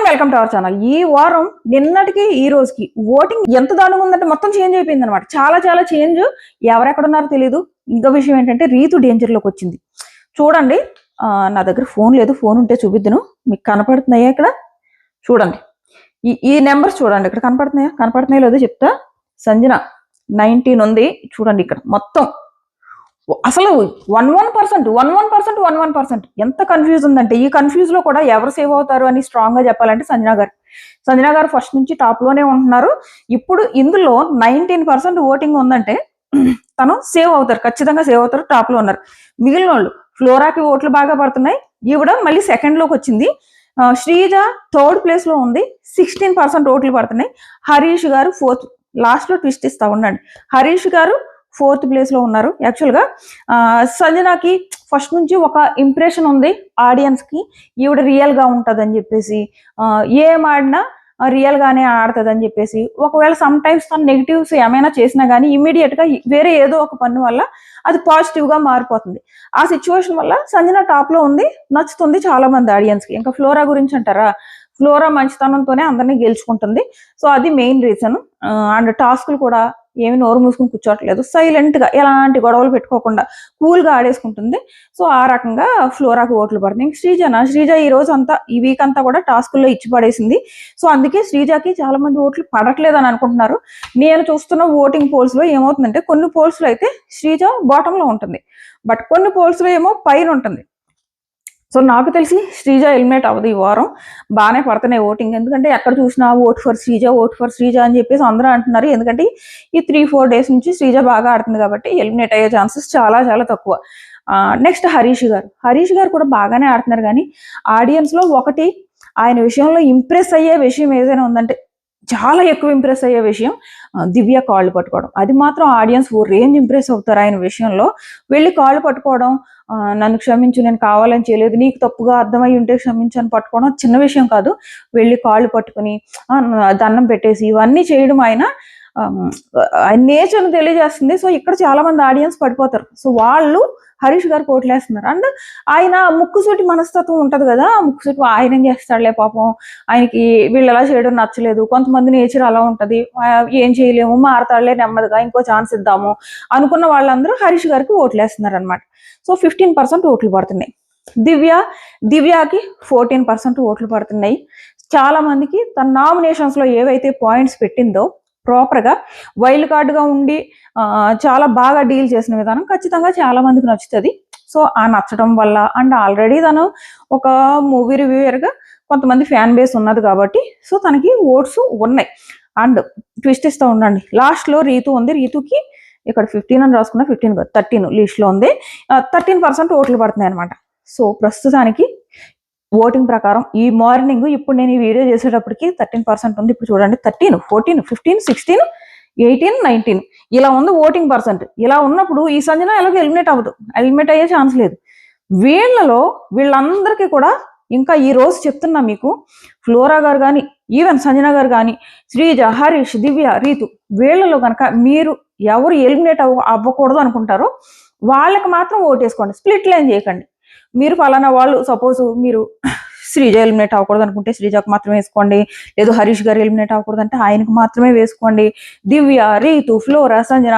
Welcome to our channel. ఈ వారం నిన్నటికి ఈ రోజుకి ఓటింగ్ ఎంత దారుణంగా ఉందంటే మొత్తం చేంజ్ అయిపోయింది అనమాట. చాలా చాలా చేంజ్. ఎవరెక్కడున్నారో తెలియదు. ఇంకో విషయం ఏంటంటే రీతు డేంజర్ లోకి వచ్చింది. చూడండి, నా దగ్గర ఫోన్ లేదు, ఫోన్ ఉంటే చూపిద్దును. మీకు కనపడుతున్నాయా ఇక్కడ? చూడండి, ఈ నెంబర్స్ చూడండి. ఇక్కడ కనపడుతున్నాయో లేదో చెప్తా. సంజన 19 ఉంది చూడండి. ఇక్కడ మొత్తం అసలు 11% ఎంత కన్ఫ్యూజ్ ఉందంటే, ఈ కన్ఫ్యూజ్ లో కూడా ఎవరు సేవ్ అవుతారు అని స్ట్రాంగ్ గా చెప్పాలంటే సంజన గారు ఫస్ట్ నుంచి టాప్ లోనే ఉంటున్నారు. ఇప్పుడు ఇందులో 19% ఓటింగ్ ఉందంటే తను సేవ్ అవుతారు, ఖచ్చితంగా సేవ్ అవుతారు, టాప్ లో ఉన్నారు. మిగిలిన వాళ్ళు ఫ్లోరాకి ఓట్లు బాగా పడుతున్నాయి, ఈవిడ మళ్ళీ సెకండ్ లోకి వచ్చింది. శ్రీజ థర్డ్ ప్లేస్ లో ఉంది, 16% ఓట్లు పడుతున్నాయి. హరీష్ గారు ఫోర్త్, లాస్ట్ లో ట్విస్ట్ ఇస్తా ఉండండి. హరీష్ గారు 4th ప్లేస్ లో ఉన్నారు. యాక్చువల్ గా సంజనాకి ఫస్ట్ నుంచి ఒక ఇంప్రెషన్ ఉంది ఆడియన్స్ కి, ఈవిడ రియల్ గా ఉంటది అని చెప్పేసి, ఏం ఆడినా రియల్ గానే ఆడుతుంది అని చెప్పేసి. ఒకవేళ సమ్ టైమ్స్ తను నెగిటివ్స్ ఏమైనా చేసినా గానీ ఇమీడియట్ గా వేరే ఏదో ఒక పని వల్ల అది పాజిటివ్ గా మారిపోతుంది. ఆ సిచ్యువేషన్ వల్ల సంజన టాప్ లో ఉంది, నచ్చుతుంది చాలా మంది ఆడియన్స్ కి. ఇంకా ఫ్లోరా గురించి అంటారా, ఫ్లోరా మంచితనంతోనే అందరినీ గెలుచుకుంటుంది. సో అది మెయిన్ రీజన్. అండ్ టాస్క్లు కూడా ఏమి నోరు మూసుకుని కూర్చోట్లేదు, సైలెంట్ గా ఎలాంటి గొడవలు పెట్టుకోకుండా కూల్ గా ఆడేసుకుంటుంది. సో ఆ రకంగా ఫ్లోరాకు ఓట్లు పడుతుంది. శ్రీజ ఈ రోజు అంతా, ఈ వీక్ అంతా కూడా టాస్కుల్లో ఇచ్చి పడేసింది. సో అందుకే శ్రీజకి చాలా మంది ఓట్లు పడట్లేదు అని అనుకుంటున్నారు. నేను చూస్తున్న ఓటింగ్ పోల్స్ లో ఏమవుతుందంటే, కొన్ని పోల్స్ లో అయితే శ్రీజ బాటమ్ లో ఉంటుంది, బట్ కొన్ని పోల్స్ లో ఏమో పైన ఉంటుంది. సో నాకు తెలిసి శ్రీజ ఎలిమినేట్ అవ్వదు ఈ వారం. బాగానే పడుతున్నాయి ఓటింగ్, ఎందుకంటే ఎక్కడ చూసినా ఓట్ ఫర్ శ్రీజ అని చెప్పేసి అందరూ అంటున్నారు. ఎందుకంటే ఈ 3-4 డేస్ నుంచి శ్రీజ బాగా ఆడుతుంది కాబట్టి ఎలిమినేట్ అయ్యే ఛాన్సెస్ చాలా చాలా తక్కువ. నెక్స్ట్ హరీష్ గారు కూడా బాగానే ఆడుతున్నారు, కానీ ఆడియన్స్ లో ఒకటి ఆయన విషయంలో ఇంప్రెస్ అయ్యే విషయం ఏదైనా ఉందంటే, చాలా ఎక్కువ ఇంప్రెస్ అయ్యే విషయం దివ్య కాళ్ళు పట్టుకోవడం. అది మాత్రం ఆడియన్స్ ఓ రేంజ్ ఇంప్రెస్ అవుతారు ఆయన విషయంలో. వెళ్ళి కాళ్ళు పట్టుకోవడం, నన్ను క్షమించు, నేను కావాలని చేయలేదు, నీకు తప్పుగా అర్థమై ఉంటే క్షమించని పట్టుకోవడం చిన్న విషయం కాదు. వెళ్ళి కాళ్ళు పట్టుకుని దండం పెట్టేసి ఇవన్నీ చేయడం ఆయన నేచర్ను తెలియజేస్తుంది. సో ఇక్కడ చాలా మంది ఆడియన్స్ పడిపోతారు. సో వాళ్ళు హరీష్ గారు ఓట్లేస్తున్నారు. అండ్ ఆయన ముక్కుసూటి మనస్తత్వం ఉంటది కదా, ముక్కుసూటి ఆయన ఏం చేస్తాడులే పాపం, ఆయనకి వీళ్ళు ఎలా చేయడం నచ్చలేదు, కొంతమంది నేచర్ అలా ఉంటది, ఏం చేయలేము, మారతాడులే నెమ్మదిగా, ఇంకో ఛాన్స్ ఇద్దాము అనుకున్న వాళ్ళందరూ హరీష్ గారికి ఓట్లేస్తున్నారు అనమాట. సో 15% ఓట్లు పడుతున్నాయి. దివ్యకి 14% ఓట్లు పడుతున్నాయి. చాలా మందికి తన నామినేషన్స్ లో ఏవైతే పాయింట్స్ పెట్టిందో ప్రాపర్ గా వైల్డ్ కార్డ్ గా ఉండి చాలా బాగా డీల్ చేసిన విధానం ఖచ్చితంగా చాలా మందికి నచ్చుతుంది. సో ఆ నచ్చడం వల్ల, అండ్ ఆల్రెడీ తను ఒక మూవీ రివ్యూయర్ గా కొంతమంది ఫ్యాన్ బేస్ ఉన్నది కాబట్టి సో తనకి ఓట్స్ ఉన్నాయి. అండ్ ట్విస్ట్ ఇస్తూ ఉండండి, లాస్ట్ లో రీతు ఉంది. రీతుకి ఇక్కడ 15 అని రాసుకున్నా, 13 లీస్ట్ లో ఉంది. 13% ఓట్లు పడుతున్నాయి అనమాట. సో ప్రస్తుతానికి ఓటింగ్ ప్రకారం ఈ మార్నింగ్, ఇప్పుడు నేను ఈ వీడియో చేసేటప్పటికి 13% ఉంది. ఇప్పుడు చూడండి, 13, 14, 15, 16, 18, 19 ఇలా ఉంది ఓటింగ్ పర్సెంట్. ఇలా ఉన్నప్పుడు ఈ సంజన ఎలాగో ఎలిమినేట్ అవ్వదు, ఎలిమినేట్ అయ్యే ఛాన్స్ లేదు. వీళ్ళందరికీ కూడా ఇంకా ఈ రోజు చెప్తున్నా మీకు, ఫ్లోరా గారు కానీ, ఈవెన్ సంజన గారు కానీ, శ్రీజ, హరీష్, దివ్య, రీతు, వీళ్ళలో కనుక మీరు ఎవరు ఎలిమినేట్ అవ్వకూడదు అనుకుంటారో వాళ్ళకి మాత్రం ఓటేసుకోండి. స్ప్లిట్ లైన్ చేయకండి. మీరు ఫలానా వాళ్ళు, సపోజ్ మీరు శ్రీజ ఎలిమినేట్ అవ్వకూడదు అనుకుంటే శ్రీజకు మాత్రమే వేసుకోండి, లేదు హరీష్ గారు ఎలిమినేట్ అవ్వకూడదు అంటే ఆయనకు మాత్రమే వేసుకోండి. దివ్య, రీతు, ఫ్లోరా, సంజన,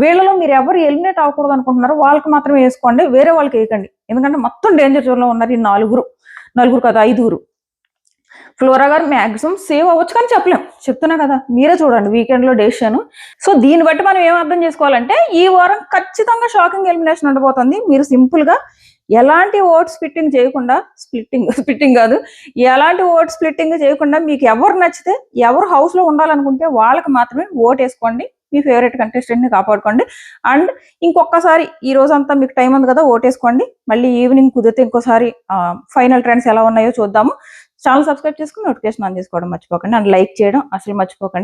వీళ్ళలో మీరు ఎవరు ఎలిమినేట్ అవ్వకూడదు అనుకుంటున్నారో వాళ్ళకి మాత్రమే వేసుకోండి, వేరే వాళ్ళకి వేయకండి. ఎందుకంటే మొత్తం డేంజర్ జోన్ లో ఉన్నారు ఈ నలుగురు కదా, 5. ఫ్లోరా గారు మ్యాక్సిమం సేవ్ అవ్వచ్చు, కానీ చెప్తున్నా కదా, మీరే చూడండి వీకెండ్ లో డెసిషన్. సో దీన్ని బట్టి మనం ఏం అర్థం చేసుకోవాలంటే, ఈ వారం ఖచ్చితంగా షాకింగ్ ఎలిమినేషన్ ఉండబోతుంది. మీరు సింపుల్ గా ఎలాంటి ఓట్ స్ప్లిట్టింగ్ చేయకుండా, స్ప్లిట్టింగ్ కాదు, ఎలాంటి ఓట్ స్ప్లిట్టింగ్ చేయకుండా మీకు ఎవరు నచ్చితే, ఎవరు హౌస్ లో ఉండాలనుకుంటే వాళ్ళకి మాత్రమే ఓట్ వేసుకోండి. మీ ఫేవరెట్ కంటెస్టెంట్ ని కాపాడుకోండి. అండ్ ఇంకొకసారి ఈ రోజు అంతా మీకు టైం ఉంది కదా, ఓటేసుకోండి. మళ్ళీ ఈవినింగ్ కుదిరితే ఇంకోసారి ఫైనల్ ట్రెండ్స్ ఎలా ఉన్నాయో చూద్దాము. ఛానల్ సబ్స్క్రైబ్ చేసుకుని నోటిఫికేషన్ ఆన్ చేసుకోవడం మర్చిపోకండి. అండ్ లైక్ చేయడం అసలు మర్చిపోకండి.